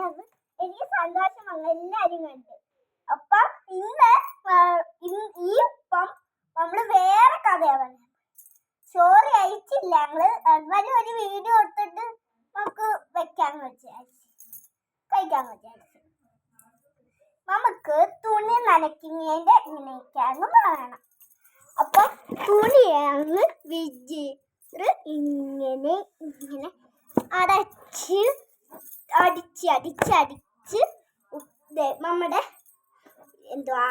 വന്നത് എനിക്ക് സന്തോഷം വന്നു എല്ലാരും കണ്ട്. അപ്പൊ ഇന്ന് ഇപ്പം നമ്മള് വേറെ കഥയാ പറഞ്ഞത്. ചോറ് അയച്ചില്ല ഞങ്ങള് എന്നാലും ഒരു വീഡിയോ എടുത്തിട്ട് നമുക്ക് വെക്കാന്ന് കഴിക്കാന്ന് വിചാരിച്ചു. നമുക്ക് തുണി നനയ്ക്കുന്നതിന്റെ ഇങ്ങനെയൊക്കെയാന്ന് പറയണം. അപ്പൊ തുണിയാണ് ഇങ്ങനെ ഇങ്ങനെ അടിച്ച് നമ്മുടെ എന്തുവാ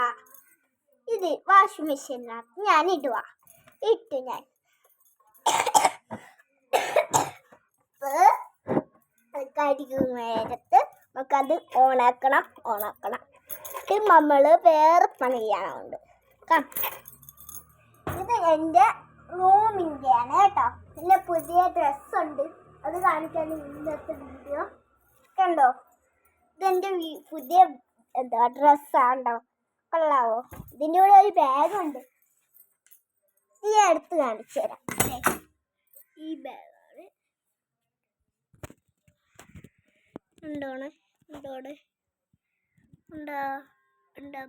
ഇത് വാഷിംഗ് മെഷീനിനകത്ത് ഞാൻ ഇട്ടു ഞാൻ കഴുകുന്ന നേരത്ത് നമുക്കത് ഓണാക്കണം. ഇത് നമ്മള് വേറെ പണി ചെയ്യാനുണ്ട്. ഇത് എൻ്റെ റൂമിൻ്റെയാണ് കേട്ടോ. പിന്നെ പുതിയ ഡ്രസ്സുണ്ട്, അത് കാണിക്കാൻ ഇന്നത്തെ വീഡിയോ കണ്ടോ. ഇതെൻ്റെ പുതിയ ഡ്രസ്സാണ്ടോ, കൊള്ളാവോ. ഇതിൻ്റെ കൂടെ ഒരു ബാഗുണ്ട്, ഈ അടുത്ത് കാണിച്ചു തരാം. ഈ ബാഗാണ്,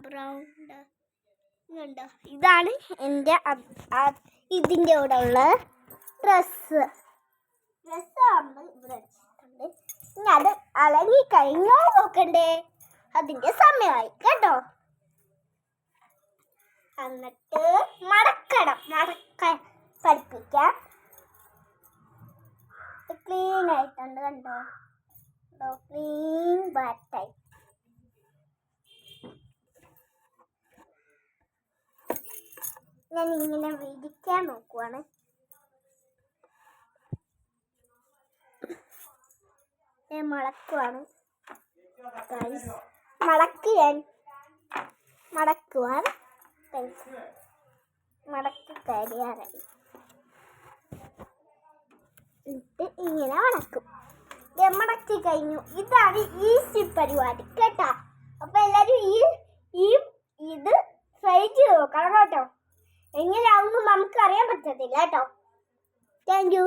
ബ്രൗൺ ഉണ്ടോ. ഇതാണ് എൻ്റെ ഇതിൻ്റെ കൂടെ ഉള്ള ഡ്രസ്സ് ആകുമ്പോൾ ഇവിടെ വെച്ചിട്ടുണ്ട്. ഇനി അത് അലങ്ങി കഴിഞ്ഞോ നോക്കണ്ടേ, അതിൻ്റെ സമയമായി കേട്ടോ. എന്നിട്ട് മടക്കാൻ പഠിപ്പിക്കാം. ക്ലീൻ ആയിട്ടുണ്ട് കണ്ടോ, ക്ലീൻ ബാറ്റായി. ഞാൻ ഇങ്ങനെ വിരിക്കാൻ നോക്കുവാണ്. മടക്കുവാണ് മടക്കി കരിയാറായി. എന്നിട്ട് ഇങ്ങനെ മടക്കും. മടക്കി കഴിഞ്ഞു. ഇതാണ് ഈസി പരിപാടി കേട്ടോ. അപ്പൊ എല്ലാരും ഇത് ട്രൈ ചെയ്ത് നോക്കണം കേട്ടോ. എങ്ങനെയാവുന്നു നമുക്ക് അറിയാൻ പറ്റത്തില്ല കേട്ടോ. Thank you.